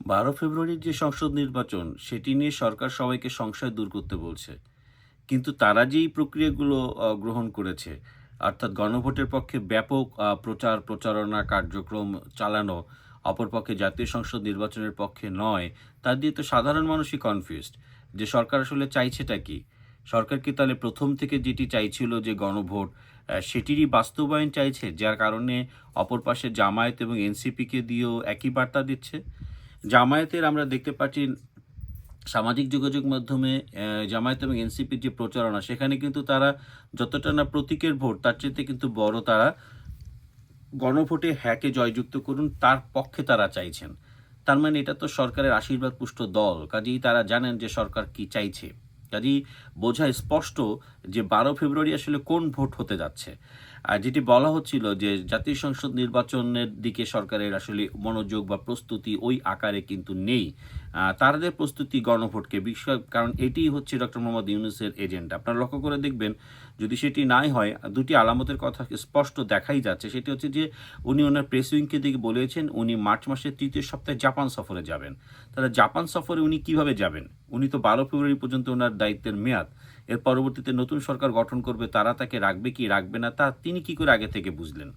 12 ফেব্রুয়ারির যে সংসদ নির্বাচন সেটি নিয়ে সরকার সবাইকে সংশয় দূর করতে বলছে। কিন্তু তারা যেই প্রক্রিয়াগুলো গ্রহণ করেছে, অর্থাৎ গণভোটের পক্ষে ব্যাপক প্রচার প্রচারণা কার্যক্রম চালানো, অপরপক্ষে জাতীয় সংসদ নির্বাচনের পক্ষে নয়, তা দিয়ে তো সাধারণ মানুষই কনফিউজড যে সরকার আসলে চাইছেটা কি? সরকার কি তাহলে প্রথম থেকে যেটি চাইছিল যে গণভোট, সেটিরই বাস্তবায়ন চাইছে? যার কারণে অপর পাশে জামায়াত এবং এনসিপিকে দিয়েও একই বার্তা দিচ্ছে? জামায়াতের আমরা দেখতে পাচ্ছি সামাজিক যোগাযোগ মাধ্যমে জামায়াত এবং এনসিপির যে প্রচারণা, সেখানে কিন্তু তারা যতটা না প্রতীকের ভোট, তার চাইতে কিন্তু বড় তারা গণভোটে হ্যাঁকে জয়যুক্ত করুন, তার পক্ষে তারা চাইছেন। তার মানে এটা তো সরকারের আশীর্বাদ পুষ্ট দল। কাজেই তারা জানেন যে সরকার কি চাইছে। কাজেই বোঝা স্পষ্ট যে 12 ফেব্রুয়ারি আসলে কোন ভোট হতে যাচ্ছে। আর যেটি বলা হচ্ছিল যে জাতীয় সংসদ নির্বাচনের দিকে সরকারের আসলে মনোযোগ বা প্রস্তুতি ওই আকারে কিন্তু নেই। তাদের প্রস্তুতি গণভোটকে বিষয়, কারণ এটিই হচ্ছে ডক্টর মোহাম্মদ ইউনূসের এজেন্ডা। আপনারা লক্ষ্য করে দেখবেন, যদি সেটি নাই হয়, দুটি আলামতের কথা স্পষ্ট দেখাই যাচ্ছে। সেটি হচ্ছে যে উনি ওনার প্রেস উইংকে দিকে বলেছেন উনি মার্চ মাসের ৩য় সপ্তাহে জাপান সফরে যাবেন। তাহলে জাপান সফরে উনি কিভাবে যাবেন? উনি তো 12 ফেব্রুয়ারি পর্যন্ত ওনার দায়িত্বের মেয়াদ। এর পরবর্তীতে নতুন সরকার গঠন করবে, তারা তাকে রাখবে কি রাখবে না তা তিনি কি করে আগে থেকে বুঝলেন?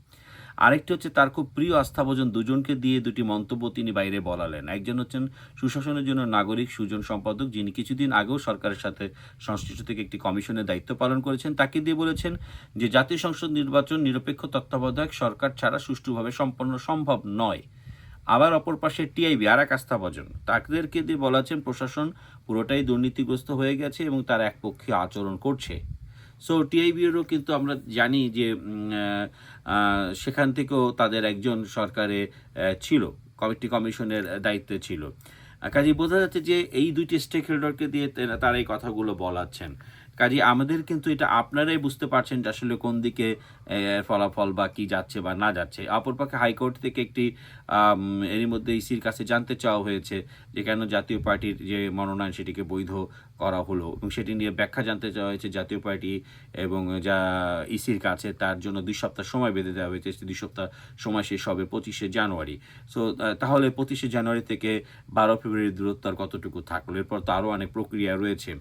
আরেকটি হচ্ছে তার খুব প্রিয় আস্থাভাজন দুজনকে দিয়ে দুটি মন্তব্য তিনি বাইরে বলালেন। একজন হচ্ছেন সুশাসনের জন্য নাগরিক সুজন সম্পাদক, যিনি কিছুদিন আগেও সরকারের সাথে সংশ্লিষ্ট থেকে একটি কমিশনের দায়িত্ব পালন করেছেন। তাকে দিয়ে বলেছেন যে জাতীয় সংসদ নির্বাচন নিরপেক্ষ তত্ত্বাবধায়ক সরকার ছাড়া সুষ্ঠুভাবে সম্পন্ন সম্ভব নয়। আবার অপর পাশে টিআইবি আর এক আস্থাভাজন, তাদেরকে দিয়ে বলেছেন প্রশাসন পুরোটাই দুর্নীতিগ্রস্ত হয়ে গেছে এবং তারা একপক্ষীয় আচরণ করছে। সো টিআইবিরও কিন্তু আমরা জানি যে সেখান থেকেও তাদের একজন সরকারে ছিল, কমিশনের দায়িত্বে ছিল। কাজেই বোঝা যাচ্ছে যে এই দুইটি স্টেক হোল্ডারকে দিয়ে তারা এই কথাগুলো বলাচ্ছেন। কাজেই আমাদের কিন্তু এটা আপনারাই বুঝতে পারছেন যে আসলে কোন দিকে ফলাফল বা কি যাচ্ছে বা না যাচ্ছে। অপরপক্ষে হাইকোর্ট থেকে একটি এরই মধ্যে ইসির কাছে জানতে চাওয়া হয়েছে যে কেন জাতীয় পার্টির যে মনোনয়ন সেটিকে বৈধ করা হলো, এবং সেটি নিয়ে ব্যাখ্যা জানতে চাওয়া হয়েছে জাতীয় পার্টি এবং যা ইসির কাছে। তার জন্য ২ সপ্তাহ সময় বেঁধে দেওয়া হয়েছে। ২ সপ্তাহ সময় শেষ হবে ২৫শে জানুয়ারি। সো তাহলে ২৫শে জানুয়ারি থেকে 12 ফেব্রুয়ারির দূরত্ব আর কতটুকু থাকলো? এরপর তো আরও অনেক প্রক্রিয়া রয়েছে।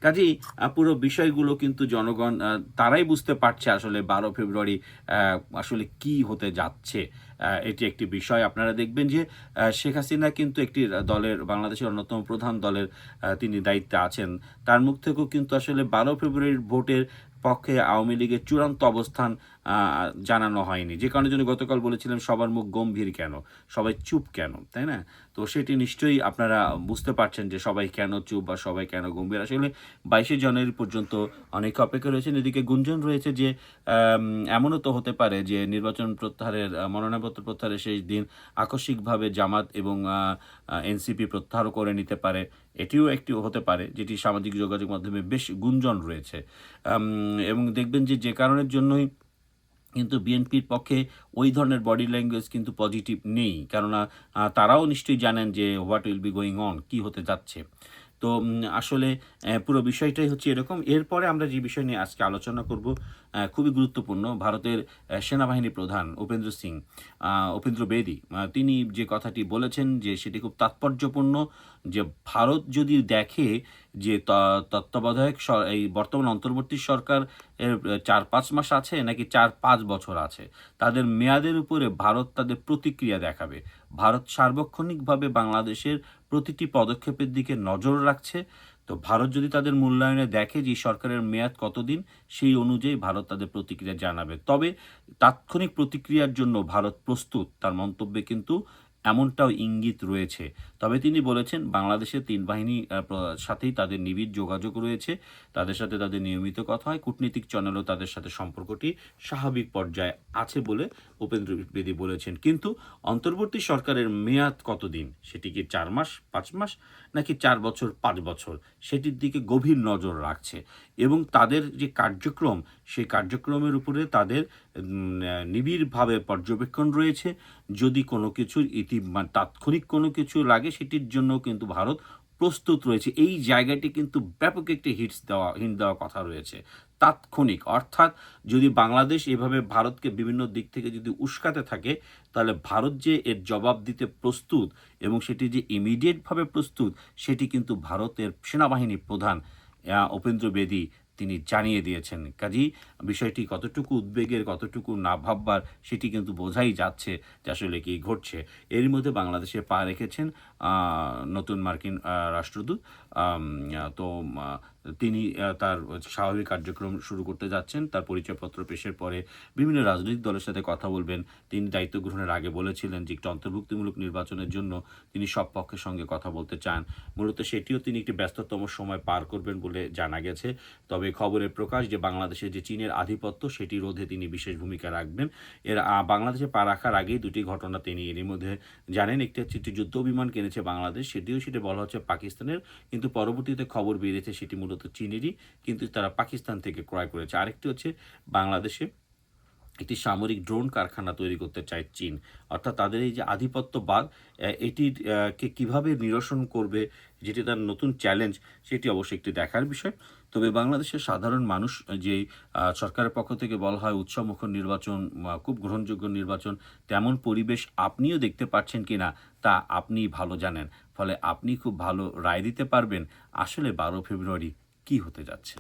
কাজেই পুরো বিষয়গুলো কিন্তু জনগণ তারাই বুঝতে পারছে আসলে 12 ফেব্রুয়ারি আসলে কি হতে যাচ্ছে। এটি একটি বিষয়। আপনারা দেখবেন যে শেখ হাসিনা কিন্তু একটি দলের, বাংলাদেশের অন্যতম প্রধান দলের তিনি দায়িত্বে আছেন। তার মুখ থেকেও কিন্তু আসলে 12 ফেব্রুয়ারির ভোটের পক্ষে আওয়ামী লীগের চূড়ান্ত অবস্থান জানানো হয়নি। যে কারণের জন্য গতকাল বলেছিলেন সবার মুখ গম্ভীর কেন? সবাই চুপ কেন? তাই না? তো সেটি নিশ্চয়ই আপনারা বুঝতে পারছেন যে সবাই কেন চুপ বা সবাই কেন গম্ভীর। আসলে ২২শে জানুয়ারি পর্যন্ত অনেকে অপেক্ষা রয়েছেন। এদিকে গুঞ্জন রয়েছে যে আম এমনও তো হতে পারে যে নির্বাচন প্রত্যাহারের, মনোনয়নপত্র প্রত্যাহারের শেষ দিন আকস্মিকভাবে জামাত এবং এনসিপি প্রত্যাহারও করে নিতে পারে। এটিও একটি হতে পারে, যেটি সামাজিক যোগাযোগ মাধ্যমে বেশ গুঞ্জন রয়েছে। এবং দেখবেন যে যে কারণের জন্যই কিন্তু বিএনপির পক্ষে ওই ধরনের বডি ল্যাঙ্গুয়েজ কিন্তু পজিটিভ নেই। কেননা তারাও নিশ্চয়ই জানেন যে what will be going on, কী হতে যাচ্ছে। তো আসলে পুরো বিষয়টাই হচ্ছে এরকম। এরপরে আমরা যে বিষয় নিয়ে আজকে আলোচনা করব, খুবই গুরুত্বপূর্ণ। ভারতের সেনাবাহিনী প্রধান উপেন্দ্র সিং, উপেন্দ্র বেদি, তিনি যে কথাটি বলেছেন যে সেটি খুব তাৎপর্যপূর্ণ, যে ভারত যদি দেখে যে তত্ত্বাবধায়ক এই বর্তমান অন্তর্বর্তী সরকার এর ৪-৫ মাস আছে নাকি ৪-৫ বছর আছে, তাদের মেয়াদের উপরে ভারত তাদের প্রতিক্রিয়া দেখাবে। ভারত সার্বক্ষণিকভাবে বাংলাদেশের প্রতিটি পদক্ষেপের দিকে নজর রাখছে। তো ভারত যদি তাদের মূল্যায়নে দেখে যে সরকারের মেয়াদ কতদিন, সেই অনুযায়ী ভারত তাদের প্রতিক্রিয়া জানাবে। তবে তাৎক্ষণিক প্রতিক্রিয়ার জন্য ভারত প্রস্তুত, তার মন্তব্যে কিন্তু এমনটাও ইঙ্গিত রয়েছে। তবে তিনি বলেছেন বাংলাদেশের ৩ বাহিনী সাথেই তাদের নিবিড় যোগাযোগ রয়েছে, তাদের সাথে তাদের নিয়মিত কথা হয়, কূটনীতিক চ্যানেলেও তাদের সাথে সম্পর্কটি স্বাভাবিক পর্যায়ে আছে বলে উপেন্দ্র বেদি বলেছেন। কিন্তু অন্তর্বর্তী সরকারের মেয়াদ কতদিন, সেটি কি ৪ মাস, ৫ মাস নাকি ৪ বছর, ৫ বছর, সেটির দিকে গভীর নজর রাখছে। এবং তাদের যে কার্যক্রম, সেই কার্যক্রমের উপরে তাদের নিবিড়ভাবে পর্যবেক্ষণ রয়েছে। যদি কোনো কিছুর তাৎক্ষণিক কোনো কিছু লাগে, সেটির জন্য কিন্তু ভারত প্রস্তুত রয়েছে। এই জায়গাটি কিন্তু ব্যাপক একটি হিন্ট দেওয়া কথা রয়েছে। তাৎক্ষণিক, অর্থাৎ যদি বাংলাদেশ এভাবে ভারতকে বিভিন্ন দিক থেকে যদি উস্কাতে থাকে, তাহলে ভারত যে এর জবাব দিতে প্রস্তুত এবং সেটি যে ইমিডিয়েটভাবে প্রস্তুত, সেটি কিন্তু ভারতের সেনাবাহিনী প্রধান উপেন্দ্র বেদি তিনি জানিয়ে দিয়েছেন। কাজেই বিষয়টি কতটুকু উদ্বেগের, কতটুকু না ভাববার, সেটি কিন্তু বোঝাই যাচ্ছে যে আসলে কি ঘটছে। এরই মধ্যে বাংলাদেশে পা রেখেছেন নতুন মার্কিন রাষ্ট্রদূত। আম তো আ তিনি তার স্বাভাবিক কার্যক্রম শুরু করতে যাচ্ছেন। তার পরিচয়পত্র পেশের পরে বিভিন্ন রাজনৈতিক দলের সাথে কথা বলবেন। তিনি দায়িত্ব গ্রহণের আগে বলেছিলেন যে একটি অন্তর্ভুক্তিমূলক নির্বাচনের জন্য তিনি সব পক্ষের সঙ্গে কথা বলতে চান। মূলত সেটিও তিনি একটি ব্যস্ততম সময় পার করবেন বলে জানা গেছে। তবে খবরের প্রকাশ যে বাংলাদেশে যে চীনের আধিপত্য, সেটি রোধে তিনি বিশেষ ভূমিকা রাখবেন। বাংলাদেশে পা রাখার আগেই দুটি ঘটনা তিনি এরই মধ্যে জানেন। একটি হচ্ছে একটি যুদ্ধ বিমান কিনেছে বাংলাদেশ, সেটি বলা হচ্ছে পাকিস্তানের, কিন্তু পরবর্তীতে খবর বেরিয়েছে সেটি মূলত চীনেরই, কিন্তু তারা পাকিস্তান থেকে ক্রয় করেছে। আরেকটি হচ্ছে বাংলাদেশে একটি সামরিক ড্রোন কারখানা তৈরি করতে চায় চীন। অর্থাৎ তাদের এই যে আধিপত্যবাদ, এটির কে কীভাবে নিরসন করবে, যেটি তার নতুন চ্যালেঞ্জ, সেটি অবশ্যই একটি দেখার বিষয়। তবে বাংলাদেশের সাধারণ মানুষ যেই সরকারের পক্ষ থেকে বলা হয় উৎসবমুখর নির্বাচন, খুব গ্রহণযোগ্য নির্বাচন, তেমন পরিবেশ আপনিও দেখতে পাচ্ছেন কিনা তা আপনিই ভালো জানেন। ফলে আপনি খুব ভালো রায় দিতে পারবেন আসলে 12 ফেব্রুয়ারি কী হতে যাচ্ছে।